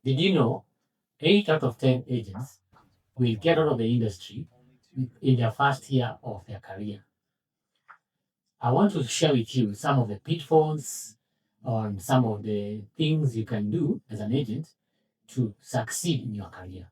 Did you know 8 out of 10 agents will get out of the industry in their first year of their career? I want to share with you some of the pitfalls on some of the things you can do as an agent to succeed in your career.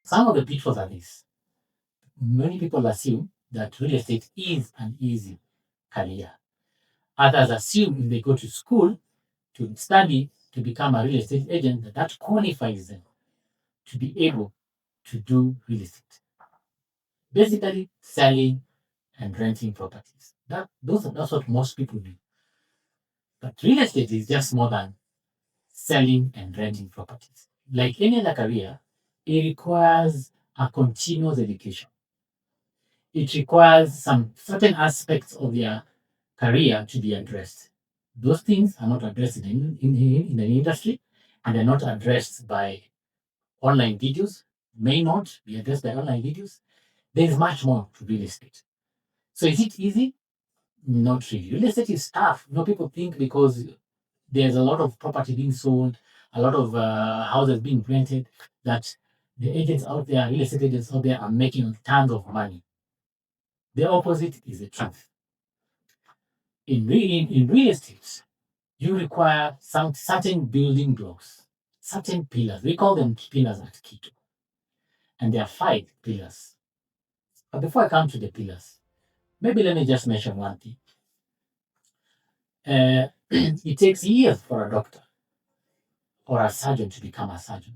Some of the pitfalls are these. Many people assume that real estate is an easy career. Others assume if they go to school to study to become a real estate agent, that qualifies them to be able to do real estate. Basically, selling and renting properties. That's what most people do. But real estate is just more than selling and renting properties. Like any other career, it requires a continuous education. It requires some certain aspects of their career to be addressed. Those things are not addressed in the industry, and they're not addressed by online videos, may not be addressed by online videos. There's much more to real estate. So is it easy? Not really. Real estate is tough. People think because there's a lot of property being sold, a lot of houses being rented, that the agents out there, real estate agents out there, are making tons of money. The opposite is the truth. In real estate, you require some certain building blocks, certain pillars. We call them pillars at KITO. And there are 5 pillars. But before I come to the pillars, maybe let me just mention one thing. It takes years for a doctor or a surgeon to become a surgeon.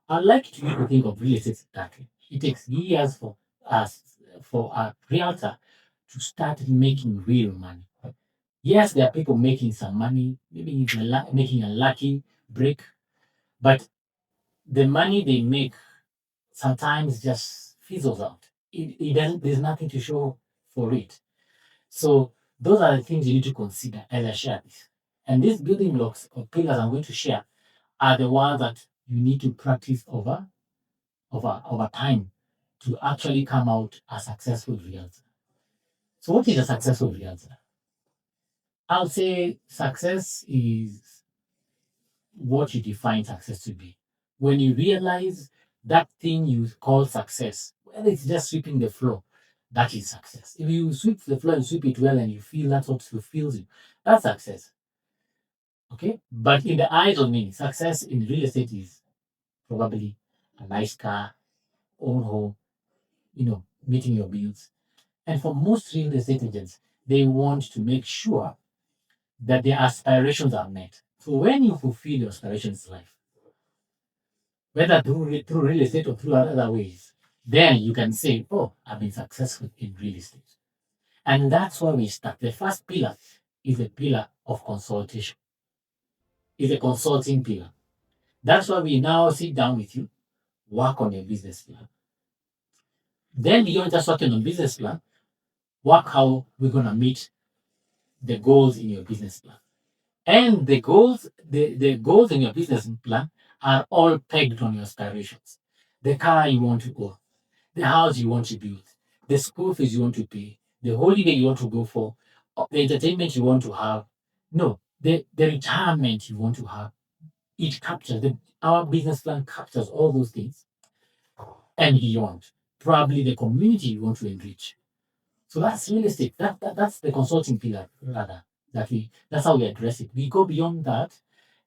I'd like you to think of real estate that way. It takes years for us, for a realtor to start making real money. Yes, there are people making some money, maybe making a lucky break, but the money they make sometimes just fizzles out. It doesn't. There's nothing to show for it. So those are the things you need to consider as I share this. And these building blocks or pillars I'm going to share are the ones that you need to practice over time to actually come out a successful realtor. So what is a successful realtor? I'll say success is what you define success to be. When you realize that thing you call success, whether it's just sweeping the floor, that is success. If you sweep the floor and sweep it well and you feel that's what fulfills you, that's success. Okay? But in the eyes of me, success in real estate is probably a nice car, own home, meeting your bills. And for most real estate agents, they want to make sure that their aspirations are met. So when you fulfill your aspirations in life, whether through real estate or through other ways, then you can say, oh, I've been successful in real estate. And that's why we start. The first pillar is the pillar of consultation. It's a consulting pillar. That's why we now sit down with you, work on your business plan. Then beyond just working on business plan, work how we're gonna meet the goals in your business plan. And the goals in your business plan are all pegged on your aspirations. The car you want to own, the house you want to build, the school fees you want to pay, the holiday you want to go for, the entertainment you want to have. No, the retirement you want to have. It captures our business plan captures all those things and beyond. Probably the community you want to enrich. So that's real estate. That's the consulting pillar rather. That's how we address it. We go beyond that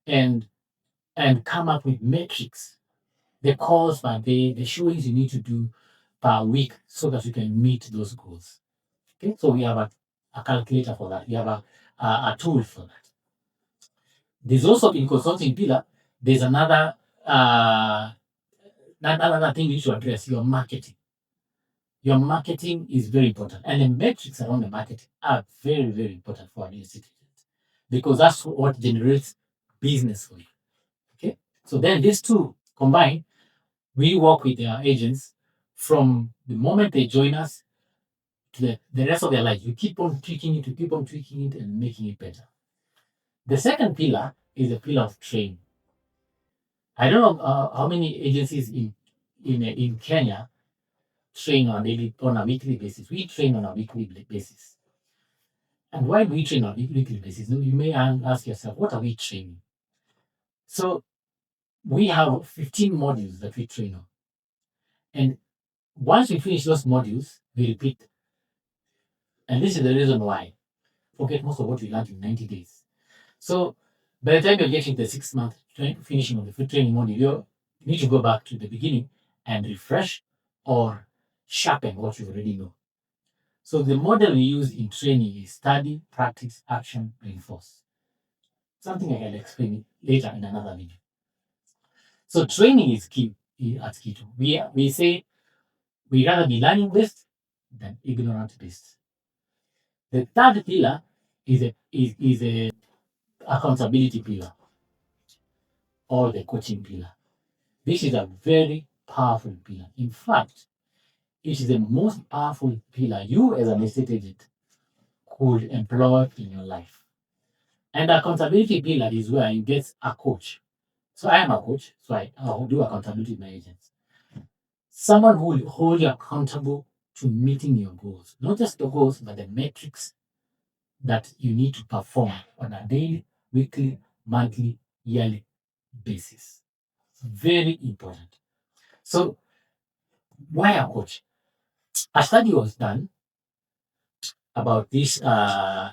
and come up with metrics, the calls per day, the showings you need to do per week so that you can meet those goals. Okay, so we have a calculator for that. We have a tool for that. There's also in consulting pillar, there's another thing you need to address, your marketing. Your marketing is very important, and the metrics around the marketing are very, very important for an institute because that's what generates business for you. Okay, so then these two combined, we work with their agents from the moment they join us to the rest of their life. You keep on tweaking it, and making it better. The second pillar is the pillar of training. I don't know how many agencies in Kenya train on a weekly basis. We train on a weekly basis. And why do we train on a weekly basis? You may ask yourself, what are we training? So we have 15 modules that we train on. And once we finish those modules, we repeat. And this is the reason why forget most of what we learned in 90 days. So by the time you're getting the 6 month finishing of the training module, you need to go back to the beginning and refresh or sharpen what you already know. So the model we use in training is study, practice, action, reinforce. Something I can explain later in another video. So training is key at KITO. We say we rather be learning based than ignorant based. The third pillar is a accountability pillar or the coaching pillar. This is a very powerful pillar. In fact, it is the most powerful pillar you as an estate agent could employ in your life. And the accountability pillar is where you get a coach. So I am a coach, so I do accountability with my agents. Someone who will hold you accountable to meeting your goals. Not just the goals, but the metrics that you need to perform on a daily, weekly, monthly, yearly basis. Very important. So why a coach? A study was done about these uh,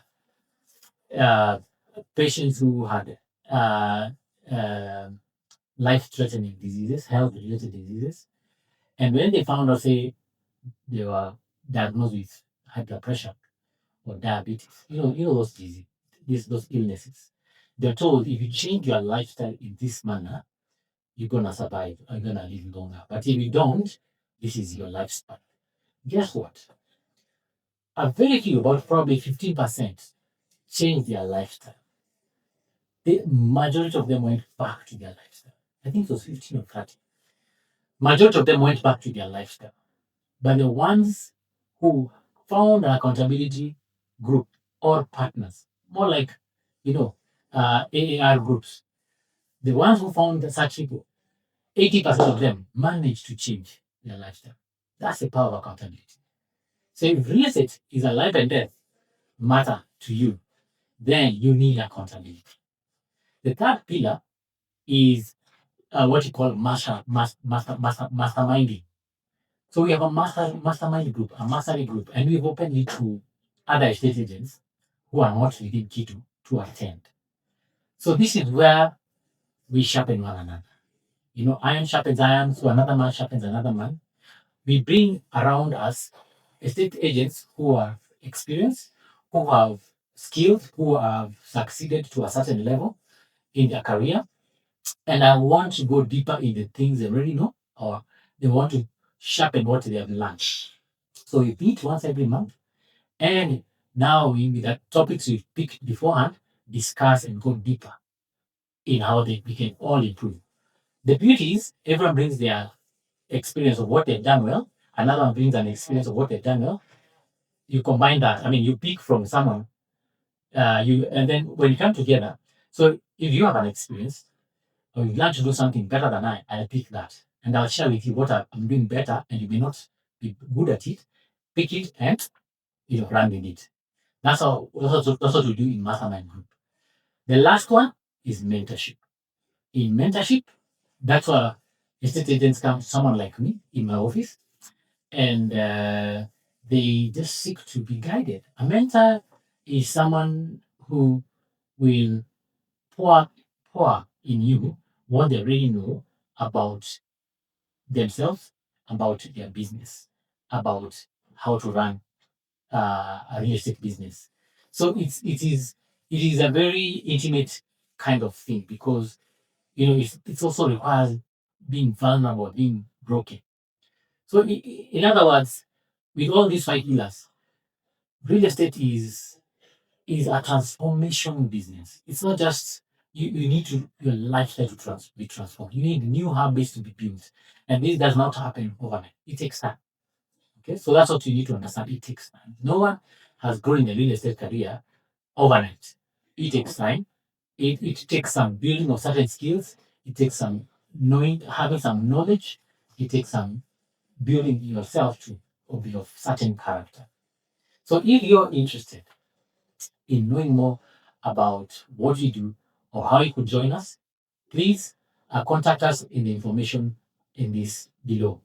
patients who had uh, uh, life-threatening diseases, health-related diseases, and when they found out, say, they were diagnosed with high blood pressure or diabetes, you know those diseases, those illnesses. They're told if you change your lifestyle in this manner, you're gonna survive, you're gonna live longer. But if you don't, this is your lifespan. Guess what? A very few, about probably 15%, changed their lifestyle. The majority of them went back to their lifestyle. I think it was 15 or 30. Majority of them went back to their lifestyle. But the ones who found an accountability group or partners, more like, AAR groups, the ones who found such people, 80% of them managed to change their lifestyle. That's the power of accountability. So if real estate is a life and death matter to you, then you need accountability. The third pillar is what you call masterminding. So we have a mastermind group, a mastery group, and we've opened it to other estate agents who are not within KITO to attend. So this is where we sharpen one another. Iron sharpens iron, so another man sharpens another man. We bring around us estate agents who are experienced, who have skills, who have succeeded to a certain level in their career, and I want to go deeper in the things they already know, or they want to sharpen what they have learned. So we meet once every month, and now with the topics we picked beforehand, discuss and go deeper in how we can all improve. The beauty is everyone brings their experience of what they've done well, another one brings an experience of what they've done well. You combine that. I mean, you pick from someone, and then when you come together, so if you have an experience, or you learn to do something better than I'll pick that. And I'll share with you what I'm doing better, and you may not be good at it. Pick it and run with it. That's what we do in Mastermind Group. The last one is mentorship. In mentorship, that's where estate agents come to someone like me in my office, and they just seek to be guided. A mentor is someone who will pour pour in you what they already know about themselves, about their business, about how to run a real estate business. So it is a very intimate kind of thing because it also requires being vulnerable, being broken. So in other words, with all these five pillars, real estate is a transformation business. It's not just you need your lifestyle to be transformed. You need new habits to be built, and this does not happen overnight. It takes time. Okay, so that's what you need to understand. It takes time. No one has grown in a real estate career overnight. It takes time. It takes some building of certain skills. It takes some knowing, having some knowledge. It takes some building yourself to be of certain character. So if you're interested in knowing more about what we do or how you could join us, please contact us in the information in this below.